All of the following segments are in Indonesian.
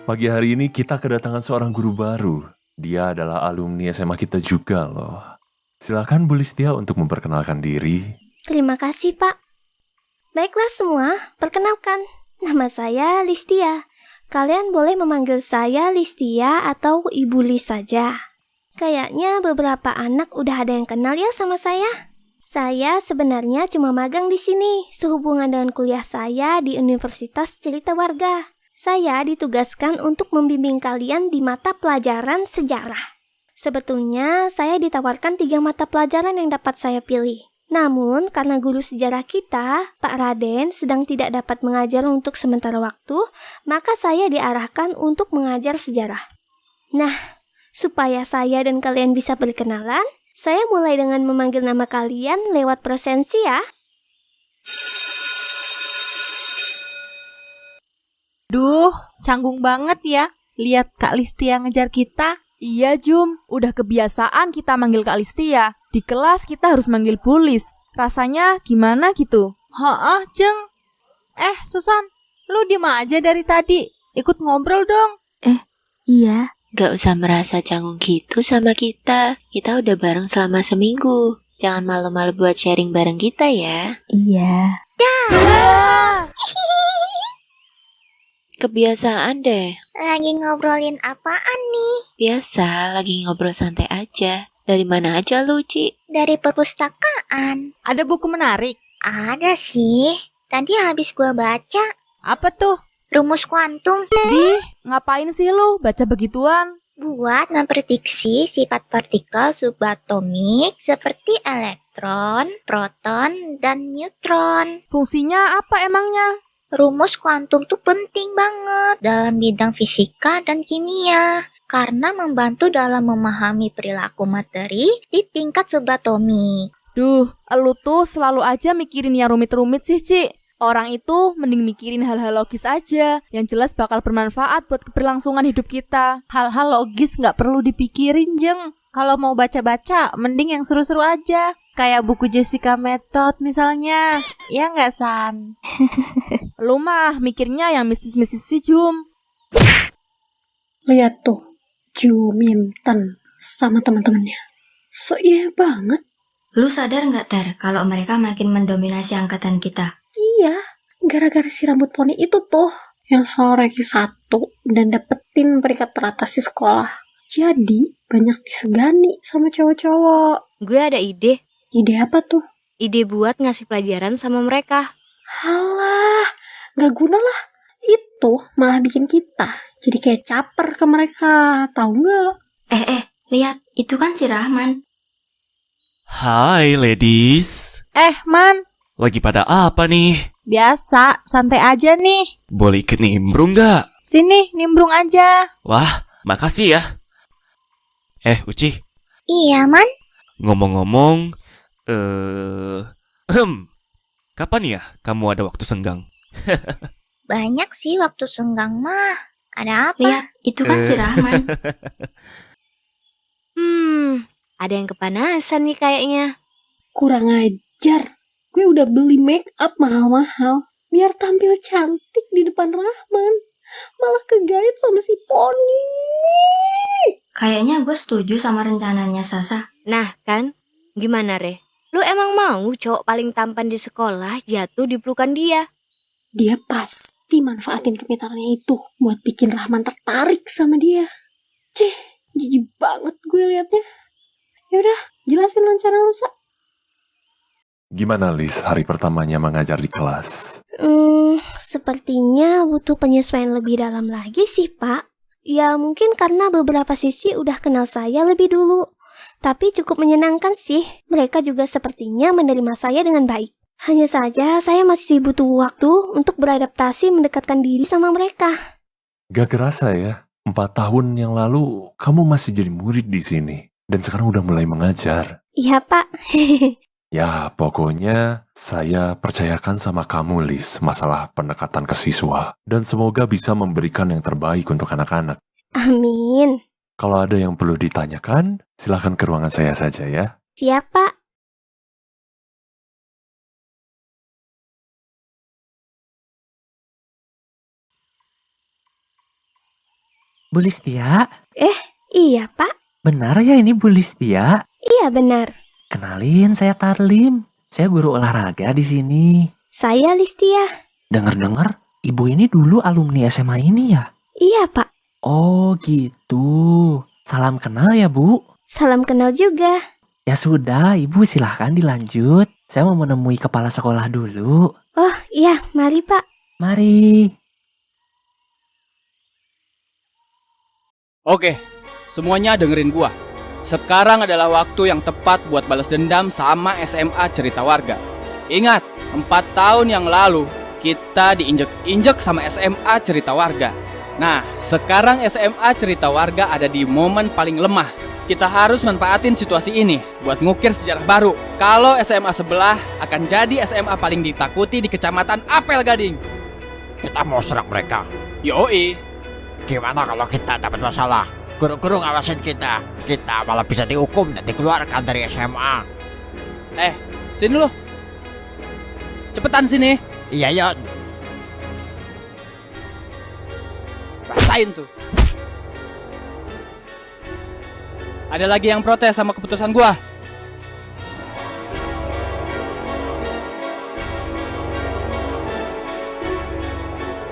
Pagi hari ini kita kedatangan seorang guru baru. Dia adalah alumni SMA kita juga loh. Silakan Bu Listia untuk memperkenalkan diri. Terima kasih, Pak. Baiklah semua, perkenalkan. Nama saya Listia. Kalian boleh memanggil saya Listia atau Ibu Lis saja. Kayaknya beberapa anak udah ada yang kenal ya sama saya. Saya sebenarnya cuma magang di sini, sehubungan dengan kuliah saya di Universitas Cerita Warga. Saya ditugaskan untuk membimbing kalian di mata pelajaran sejarah. Sebetulnya saya ditawarkan 3 mata pelajaran yang dapat saya pilih. Namun, karena guru sejarah kita, Pak Raden, sedang tidak dapat mengajar untuk sementara waktu, maka saya diarahkan untuk mengajar sejarah. Nah, supaya saya dan kalian bisa berkenalan, saya mulai dengan memanggil nama kalian lewat presensi ya. Duh, canggung banget ya. Lihat Kak Listia ngejar kita. Iya Jum, udah kebiasaan kita manggil Kak Listia. Di kelas kita harus manggil Bu Lis. Rasanya gimana gitu? Heeh, Jeng. Susan, lu diem aja dari tadi. Ikut ngobrol dong. Iya, gak usah merasa canggung gitu sama kita. Kita udah bareng selama seminggu. Jangan malu-malu buat sharing bareng kita ya. Iya. Kebiasaan deh. Lagi ngobrolin apaan nih? Biasa, lagi ngobrol santai aja. Dari mana aja lu, Ci? Dari perpustakaan. Ada buku menarik. Ada sih. Tadi habis gua baca Apa tuh? rumus kuantum Di, ngapain sih lu baca begituan? buat memprediksi sifat partikel subatomik seperti elektron, proton, dan neutron. Fungsinya apa emangnya? Rumus kuantum tuh penting banget dalam bidang fisika dan kimia karena membantu dalam memahami perilaku materi di tingkat subatomik. Duh, lu tuh selalu aja mikirin yang rumit-rumit sih, Ci. Orang itu mending mikirin hal-hal logis aja, yang jelas bakal bermanfaat buat keberlangsungan hidup kita. Hal-hal logis nggak perlu dipikirin, Jeng. Kalau mau baca-baca, mending yang seru-seru aja. Kayak buku Jessica Method misalnya. Ya nggak, San? Lu mah mikirnya yang mistis-mistis sih, Jum. Lihat tuh, Juminten sama teman-temannya. So iya banget. Lu sadar nggak, Ter, kalau mereka makin mendominasi angkatan kita? Iya, gara-gara si rambut poni itu tuh yang selalu ranking 1 dan dapetin peringkat teratas di sekolah. Jadi, banyak disegani sama cowok-cowok. Gue ada ide. Ide apa tuh? Ide buat ngasih pelajaran sama mereka. Halah, gak guna lah. Itu malah bikin kita jadi kayak caper ke mereka, tahu nggak? Lihat, itu kan si Rahman. Hai ladies, Man, lagi pada apa nih? biasa, santai aja nih. Boleh ikut nimbrung gak? Sini, nimbrung aja. Wah, makasih ya. Uci, Iya, Man. ngomong-ngomong, kapan ya kamu ada waktu senggang? Banyak sih waktu senggang mah. Ada apa? Lihat, itu kan si Rahman. Ada yang kepanasan nih kayaknya. Kurang ajar. Gue udah beli make up mahal-mahal biar tampil cantik di depan Rahman. Malah kegait sama si Poni. Kayaknya gue setuju sama rencananya Sasa. Nah kan, gimana Re? Lu emang mau cowok paling tampan di sekolah jatuh di pelukan dia? Dia pasti manfaatin kepintarannya itu buat bikin Rahman tertarik sama dia. Jijik banget gue liatnya. Yaudah, jelasin rencana lu, Sa. Gimana Lis hari pertamanya mengajar di kelas? Sepertinya butuh penyesuaian lebih dalam lagi sih, Pak. Ya mungkin karena beberapa siswi udah kenal saya lebih dulu. Tapi cukup menyenangkan sih, mereka juga sepertinya menerima saya dengan baik. Hanya saja saya masih butuh waktu untuk beradaptasi mendekatkan diri sama mereka. Gak kerasa ya, 4 tahun yang lalu kamu masih jadi murid di sini. Dan sekarang udah mulai mengajar. Iya, Pak. Ya, pokoknya saya percayakan sama kamu, Lis, masalah pendekatan ke siswa. Dan semoga bisa memberikan yang terbaik untuk anak-anak. Amin. Kalau ada yang perlu ditanyakan, silakan ke ruangan saya saja ya. Siap, Pak. Bu Listia? Iya, Pak. Benar ya ini Bu Listia? Iya, benar. Kenalin, saya Tarlim. Saya guru olahraga di sini. Saya Listia. Dengar-dengar, ibu ini dulu alumni SMA ini ya? Iya, Pak. Oh gitu. Salam kenal ya, Bu. Salam kenal juga. Ya sudah, Ibu silahkan dilanjut. Saya mau menemui kepala sekolah dulu. Oh, iya, mari, Pak. Mari. Oke, semuanya dengerin gua. Sekarang adalah waktu yang tepat buat balas dendam sama SMA Cerita Warga. Ingat, 4 tahun yang lalu kita diinjek-injek sama SMA Cerita Warga. Nah, sekarang SMA Cerita Warga ada di momen paling lemah. Kita harus manfaatin situasi ini buat ngukir sejarah baru. Kalau SMA sebelah akan jadi SMA paling ditakuti di Kecamatan Apel Gading. Kita mau serang mereka. Yoi. Gimana kalau kita dapat masalah? Guru-guru ngawasin kita. Kita malah bisa dihukum dan dikeluarkan dari SMA. Sini lo. Cepetan sini. Iya, Yon. Rasain tuh. Ada lagi yang protes sama keputusan gua?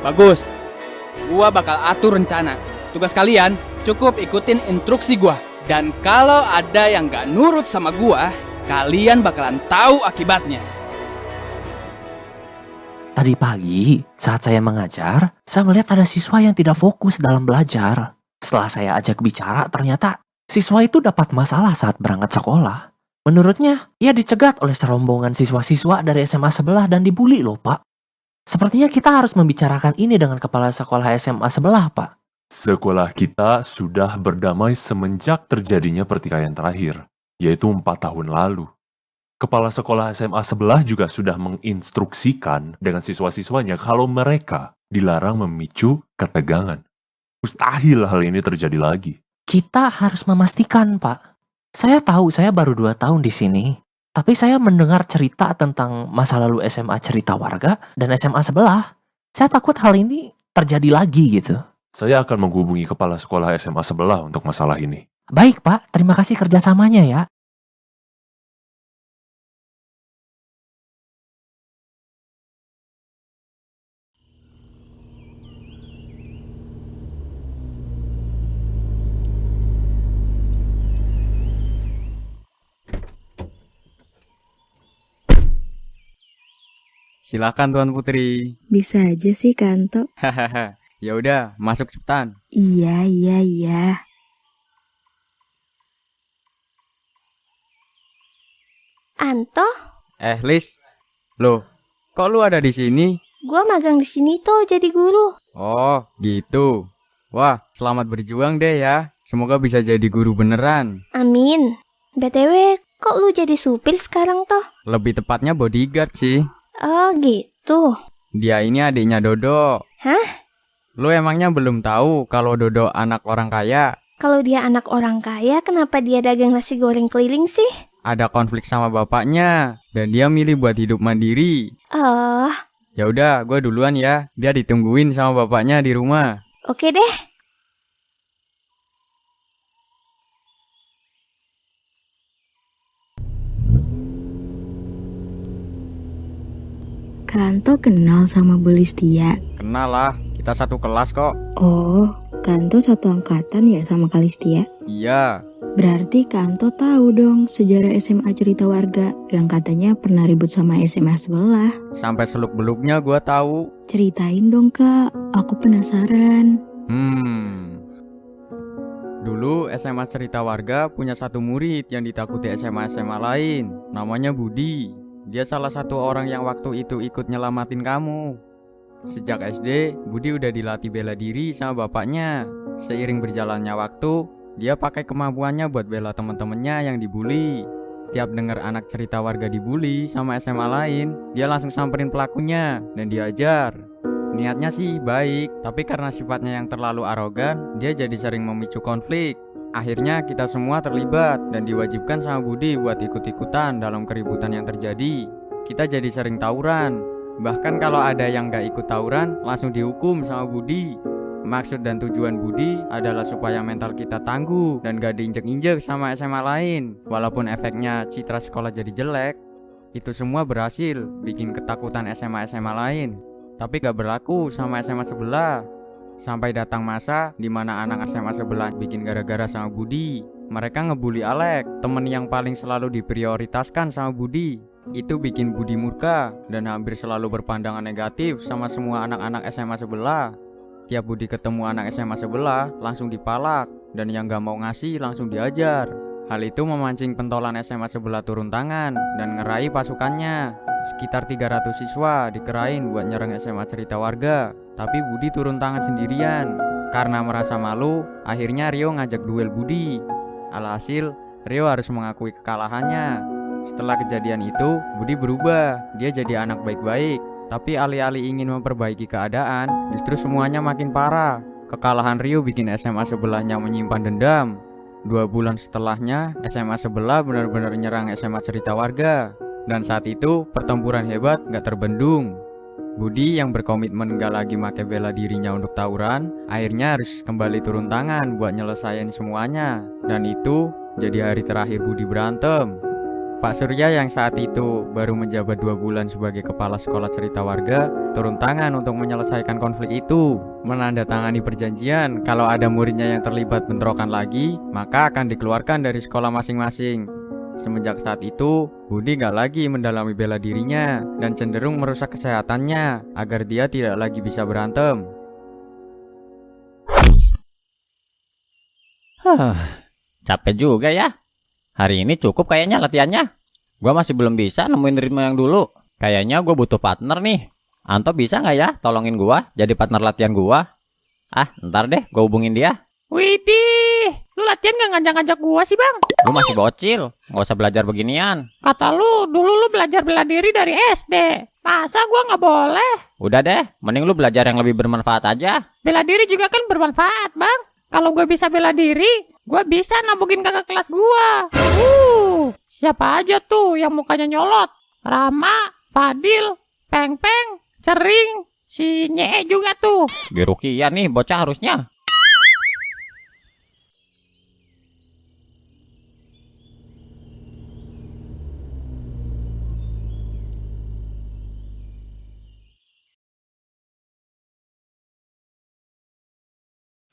Bagus. Gua bakal atur rencana. Tugas kalian cukup ikutin instruksi gua. Dan kalau ada yang gak nurut sama gua, kalian bakalan tahu akibatnya. Tadi pagi, saat saya mengajar, saya melihat ada siswa yang tidak fokus dalam belajar. Setelah saya ajak bicara, ternyata siswa itu dapat masalah saat berangkat sekolah. Menurutnya, ia dicegat oleh serombongan siswa-siswa dari SMA sebelah dan dibully loh, Pak. Sepertinya kita harus membicarakan ini dengan kepala sekolah SMA sebelah, Pak. Sekolah kita sudah berdamai semenjak terjadinya pertikaian terakhir, yaitu 4 tahun lalu. Kepala sekolah SMA sebelah juga sudah menginstruksikan dengan siswa-siswanya kalau mereka dilarang memicu ketegangan. Mustahil hal ini terjadi lagi. Kita harus memastikan, Pak. Saya tahu saya baru 2 tahun di sini, tapi saya mendengar cerita tentang masa lalu SMA Cerita Warga dan SMA sebelah. Saya takut hal ini terjadi lagi gitu. Saya akan menghubungi kepala sekolah SMA sebelah untuk masalah ini. Baik, Pak. Terima kasih kerjasamanya ya. Silakan Tuan Putri. Bisa aja sih, Kanto. Hahaha. Ya udah, masuk cepetan. Iya. Anto, Lis. Loh, kok lu ada di sini? gua magang di sini tuh jadi guru. Oh, gitu. Wah, selamat berjuang deh ya. Semoga bisa jadi guru beneran. Amin. BTW, kok lu jadi supir sekarang toh? Lebih tepatnya bodyguard sih. Oh gitu. Dia ini adiknya Dodo. Hah? Lu emangnya belum tahu kalau Dodo anak orang kaya? Kalau dia anak orang kaya, kenapa dia dagang nasi goreng keliling sih? Ada konflik sama bapaknya dan dia milih buat hidup mandiri. Oh, Ya udah, gue duluan ya. Dia ditungguin sama bapaknya di rumah. oke deh. Kanto kenal sama Bu Listia. Kenal lah, kita satu kelas kok. Oh, Kanto satu angkatan ya sama Kalistia? Iya. Berarti Kanto tahu dong sejarah SMA Cerita Warga yang katanya pernah ribut sama SMA sebelah. Sampai seluk-beluknya gue tahu. Ceritain dong, Kak. Aku penasaran. Dulu SMA Cerita Warga punya satu murid yang ditakuti SMA-SMA lain. Namanya Budi. Dia salah satu orang yang waktu itu ikut nyelamatin kamu. Sejak SD, Budi udah dilatih bela diri sama bapaknya. Seiring berjalannya waktu, dia pakai kemampuannya buat bela temen-temennya yang dibully. Tiap denger anak cerita warga dibully sama SMA lain, dia langsung samperin pelakunya dan diajar. Niatnya sih baik, tapi karena sifatnya yang terlalu arogan, dia jadi sering memicu konflik. Akhirnya kita semua terlibat dan diwajibkan sama Budi buat ikut-ikutan dalam keributan yang terjadi. Kita jadi sering tawuran. Bahkan kalau ada yang gak ikut tawuran, langsung dihukum sama Budi. Maksud dan tujuan Budi adalah supaya mental kita tangguh dan gak diinjek-injek sama SMA lain. Walaupun efeknya citra sekolah jadi jelek, itu semua berhasil bikin ketakutan SMA-SMA lain. Tapi gak berlaku sama SMA sebelah. Sampai datang masa di mana anak SMA sebelah bikin gara-gara sama Budi. Mereka ngebully Alek, temen yang paling selalu diprioritaskan sama Budi. Itu bikin Budi murka dan hampir selalu berpandangan negatif sama semua anak-anak SMA sebelah. Tiap Budi ketemu anak SMA sebelah, langsung dipalak, dan yang gak mau ngasih langsung diajar. Hal itu memancing pentolan SMA sebelah turun tangan dan ngerai pasukannya. Sekitar 300 siswa dikerain buat nyerang SMA Cerita Warga, tapi Budi turun tangan sendirian. Karena merasa malu, akhirnya Rio ngajak duel Budi. Alhasil, Rio harus mengakui kekalahannya. Setelah kejadian itu, Budi berubah, dia jadi anak baik-baik. Tapi alih-alih ingin memperbaiki keadaan, justru semuanya makin parah. Kekalahan Rio bikin SMA sebelahnya menyimpan dendam. 2 bulan setelahnya, SMA sebelah benar-benar nyerang SMA Cerita Warga. Dan saat itu, pertempuran hebat gak terbendung. Budi yang berkomitmen gak lagi make bela dirinya untuk tawuran, akhirnya harus kembali turun tangan buat nyelesain semuanya. Dan itu jadi hari terakhir Budi berantem. Pak Surya yang saat itu baru menjabat 2 bulan sebagai kepala sekolah Cerita Warga turun tangan untuk menyelesaikan konflik itu, menandatangani perjanjian kalau ada muridnya yang terlibat bentrokan lagi, maka akan dikeluarkan dari sekolah masing-masing. Semenjak saat itu, Budi gak lagi mendalami bela dirinya dan cenderung merusak kesehatannya agar dia tidak lagi bisa berantem. Capek juga ya. Hari ini cukup kayaknya latihannya. Gua masih belum bisa nemuin ritme yang dulu. Kayaknya gue butuh partner nih. Anto bisa nggak ya tolongin gua jadi partner latihan gua? Ntar deh gue hubungin dia. Widih, lu latihan gak ngajak-ngajak gua sih bang? Lu masih bocil, nggak usah belajar beginian. Kata lu, dulu lu belajar bela diri dari SD. Masa gua gak boleh? Udah deh, mending lu belajar yang lebih bermanfaat aja. Bela diri juga kan bermanfaat bang. Kalau gue bisa bela diri, gue bisa nabugin kakak kelas gue. Siapa aja tuh yang mukanya nyolot? Rama, Fadil, Peng-Peng, Cering, si Nye juga tuh. Birukian nih bocah harusnya.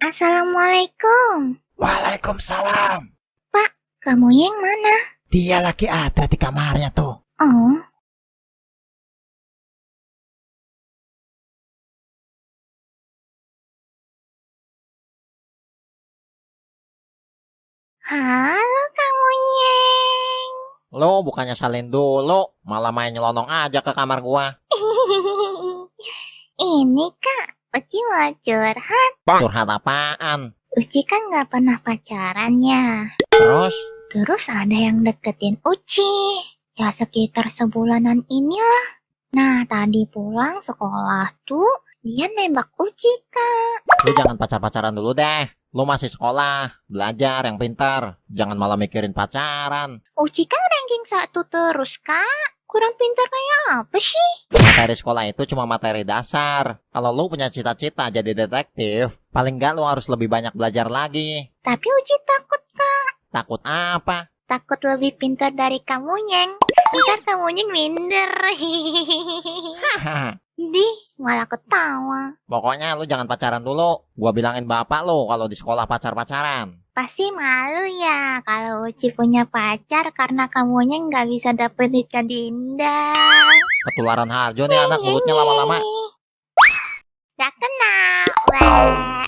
Assalamualaikum. Waalaikumsalam. Pak, kamu yang mana? Dia lagi ada di kamarnya tuh. Oh. Halo kamu Yeng. Lo bukannya salin dulu, malah main nyelonong aja ke kamar gua. Ini kak, Uci mau curhat. Curhat apaan? Uci kan gak pernah pacaran ya. Terus ada yang deketin Uci. Ya sekitar sebulanan inilah. Nah tadi pulang sekolah tuh dia nembak Uci kak. Lu jangan pacar-pacaran dulu deh. Lu masih sekolah, belajar yang pintar. Jangan malah mikirin pacaran. Uci kan ranking 1 terus kak. Kurang pintar kayak apa sih? Materi sekolah itu cuma materi dasar. Kalau lu punya cita-cita jadi detektif, paling nggak lu harus lebih banyak belajar lagi. Tapi Uci takut kak. Takut apa? Takut lebih pintar dari kamu Nyeng. Ntar kamu Nyeng minder. Dih, malah ketawa. Pokoknya lu jangan pacaran dulu. Gua bilangin bapak lu kalau di sekolah pacar-pacaran. Pasti malu ya kalau Uci punya pacar karena kamunya nggak bisa dapet Rika Dinda. Ketularan Harjo nih anak mulutnya lama-lama. Gak kena. Weh.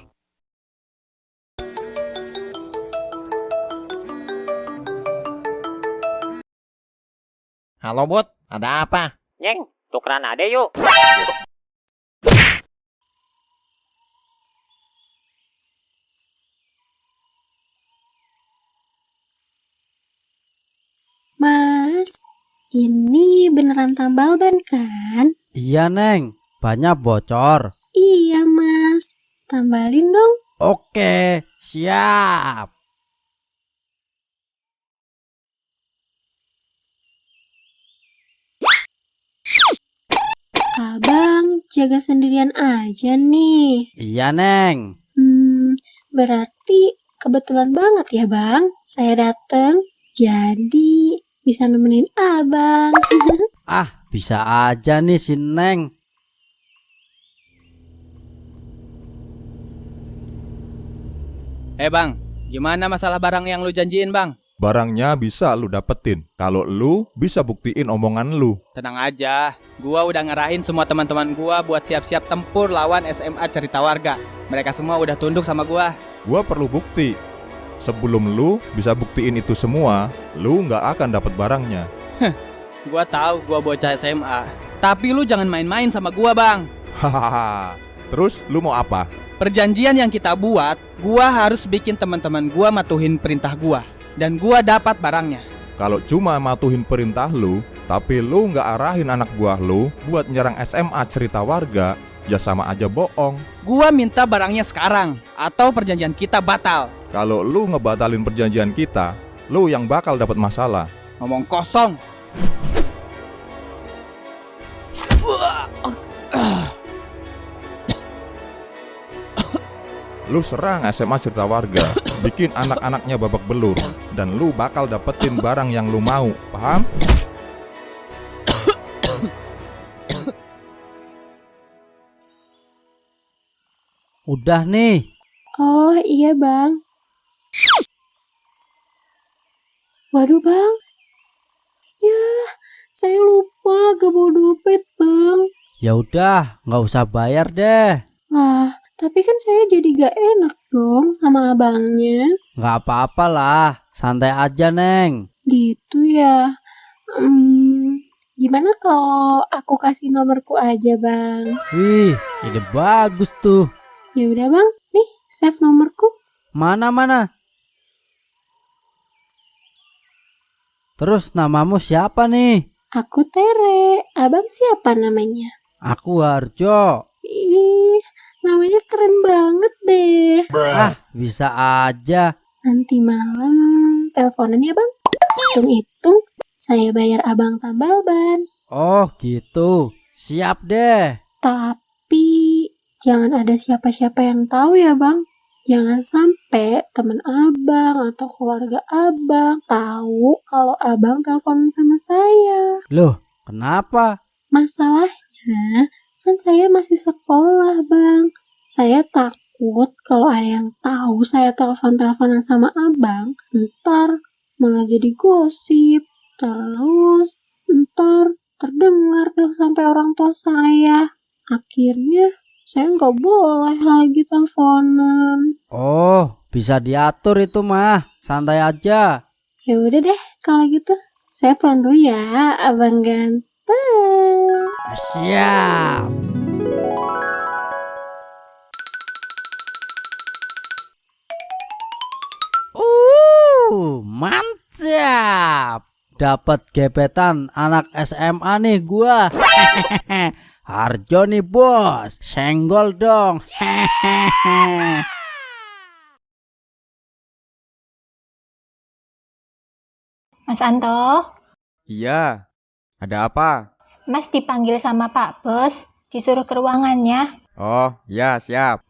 Halo Bud, ada apa? Nyeng, tukeran ade yuk. Mas, ini beneran tambal ban kan? Iya Neng, banyak bocor. Iya mas, tambalin dong. Oke, siap. Abang Abang jaga sendirian aja nih. Iya, Neng. Berarti kebetulan banget ya, Bang. Saya datang, jadi bisa nemenin Abang. Ah, bisa aja nih si Neng. Bang, gimana masalah barang yang lu janjiin bang? Barangnya bisa lu dapetin kalau lu bisa buktiin omongan lu. Tenang aja, gua udah ngarahin semua teman-teman gua buat siap-siap tempur lawan SMA Cerita Warga. Mereka semua udah tunduk sama gua. Gua perlu bukti. Sebelum lu bisa buktiin itu semua, lu nggak akan dapet barangnya. Gua tahu gua bocah SMA, tapi lu jangan main-main sama gua bang. Hahaha. Terus lu mau apa? Perjanjian yang kita buat, gua harus bikin teman-teman gua matuhin perintah gua, dan gua dapat barangnya. Kalau cuma matuhin perintah lu, tapi lu nggak arahin anak buah lu buat nyerang SMA Cerita Warga, ya sama aja bohong. Gua minta barangnya sekarang, atau perjanjian kita batal. Kalau lu ngebatalin perjanjian kita, lu yang bakal dapat masalah. Ngomong kosong. Lu serang SMA Cerita Warga, bikin anak-anaknya babak belur, dan lu bakal dapetin barang yang lu mau, paham? Udah nih. Oh iya, Bang. Waduh, Bang. Ya, saya lupa gak bawa dompet, Bang. Ya udah, nggak usah bayar deh. Lah, tapi kan saya jadi gak enak dong sama abangnya. Nggak apa-apa lah, santai aja, Neng. Gitu ya. Gimana kalau aku kasih nomorku aja, Bang? Wih, ide bagus tuh. Ya udah, Bang. Nih, save nomorku. Mana? Terus namamu siapa nih? Aku Tere. Abang siapa namanya? Aku Harjo. Ih, namanya keren banget deh. Ah, bisa aja. Nanti malam teleponan ya, Bang. Hitung-hitung, saya bayar abang tambal ban. Oh, gitu. Siap deh. Tapi jangan ada siapa-siapa yang tahu ya, Bang. Jangan sampai teman abang atau keluarga abang tahu kalau abang telepon sama saya. Loh, kenapa? Masalahnya kan saya masih sekolah, Bang. Saya takut kalau ada yang tahu saya telepon-teleponan sama abang, ntar malah jadi gosip. Terus ntar terdengar deh sampai orang tua saya. Akhirnya saya nggak boleh lagi teleponan. Oh, bisa diatur itu mah. Santai aja. Ya udah deh, kalau gitu saya pulang dulu ya, abang ganteng. Siap. Mantap. Dapat gebetan anak SMA nih gua. Harjo nih bos, senggol dong. Mas Anto, Iya, ada apa? Mas dipanggil sama Pak Bos, disuruh ke ruangannya. Oh, ya siap.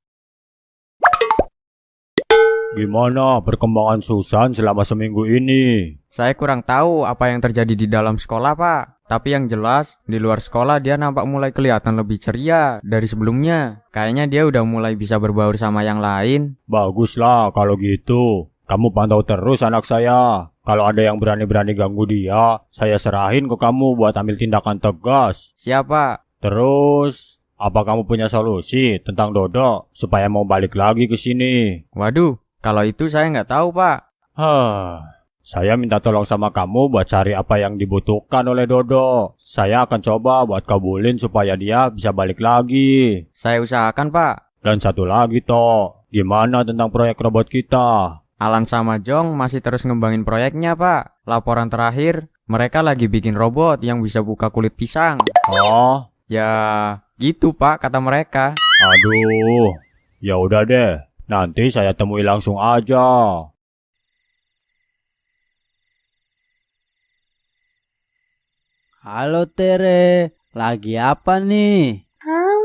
Gimana perkembangan Susan selama seminggu ini? Saya kurang tahu apa yang terjadi di dalam sekolah, Pak. Tapi yang jelas, di luar sekolah dia nampak mulai kelihatan lebih ceria dari sebelumnya. Kayaknya dia udah mulai bisa berbaur sama yang lain. Baguslah kalau gitu. Kamu pantau terus anak saya. Kalau ada yang berani-berani ganggu dia, saya serahin ke kamu buat ambil tindakan tegas. Siapa? Terus, apa kamu punya solusi tentang Dodo supaya mau balik lagi ke sini? Waduh, kalau itu saya nggak tahu, Pak. Saya minta tolong sama kamu buat cari apa yang dibutuhkan oleh Dodo. Saya akan coba buat kabulin supaya dia bisa balik lagi. Saya usahakan, Pak. Dan satu lagi, Toh. Gimana tentang proyek robot kita? Alan sama Jong masih terus ngembangin proyeknya, Pak. Laporan terakhir, mereka lagi bikin robot yang bisa buka kulit pisang. Oh? Ya, gitu, Pak, kata mereka. Aduh, ya udah deh. Nanti saya temui langsung aja. Halo Tere, lagi apa nih? Halo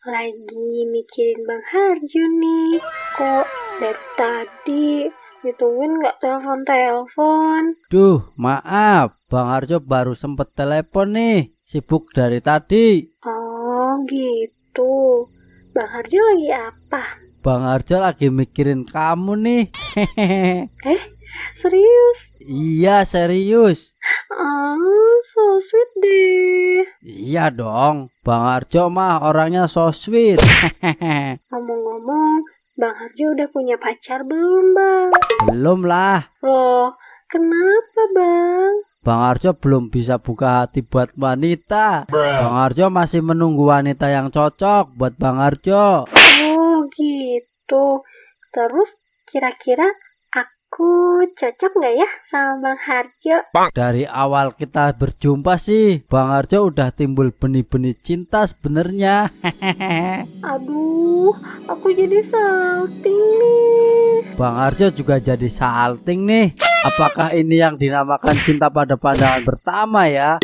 Lagi mikirin Bang Harjo nih. Kok dari tadi ditungguin nggak telepon-telepon? Duh, maaf. Bang Harjo baru sempet telepon nih. Sibuk dari tadi. Oh gitu. Bang Harjo lagi apa? Bang Harjo lagi mikirin kamu nih. Serius? Iya, serius. So sweet deh. Iya dong. Bang Harjo mah orangnya so sweet. Ngomong-ngomong, Bang Harjo udah punya pacar belum, Bang? Belum lah. Loh, kenapa, Bang? Bang Harjo belum bisa buka hati buat wanita. Bang Harjo masih menunggu wanita yang cocok buat Bang Harjo. Oh gitu. Terus kira-kira aku cocok nggak ya sama Bang Harjo? Dari awal kita berjumpa sih, Bang Harjo udah timbul benih-benih cinta sebenarnya. Aduh, aku jadi salting nih. Bang Harjo juga jadi salting nih. Apakah ini yang dinamakan cinta pada pandangan pertama ya?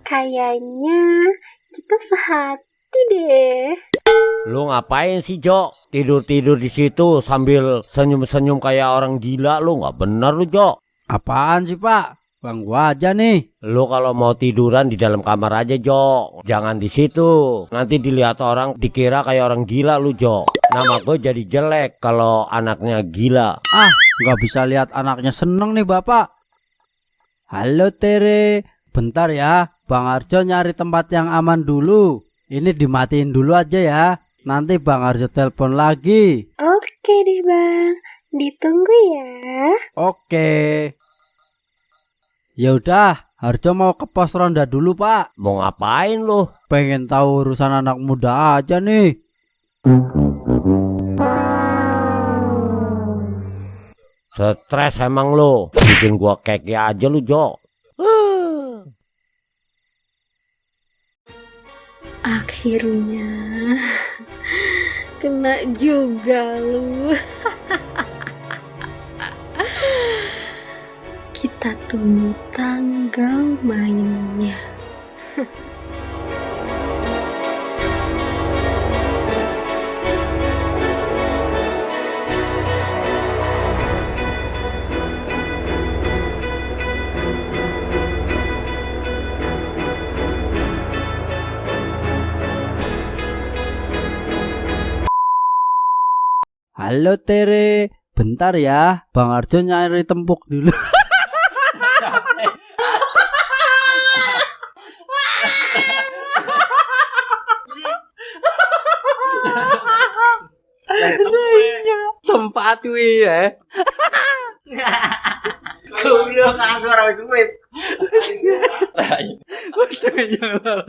Kayaknya kita sehati deh. Lu ngapain sih, Jo? Tidur-tidur di situ sambil senyum-senyum kayak orang gila. Lu nggak bener lu, Jo. Apaan sih, Pak? Ganggu aja nih. Lu kalau mau tiduran di dalam kamar aja, Jo. Jangan di situ. Nanti dilihat orang dikira kayak orang gila lu, Jo. Nama gue jadi jelek kalau anaknya gila. Ah, nggak bisa lihat anaknya seneng nih, Bapak. Halo, Tere. Bentar ya, Bang Harjo nyari tempat yang aman dulu. Ini dimatiin dulu aja ya. Nanti Bang Harjo telepon lagi. Oke deh, Bang. Ditunggu ya. Oke. Ya udah, Harjo mau ke pos ronda dulu, Pak. Mau ngapain lu? Pengen tahu urusan anak muda aja nih. Stres emang lu. Bikin gua keki aja lu, Jo. Akhirnya kena juga lu. Kita tunggu tanggal mainnya. Halo, Tere. Bentar ya, Bang Harjo nyari tempuk dulu. Sempat wih ya. Kau bilang aku orang sweet. Udah, jangan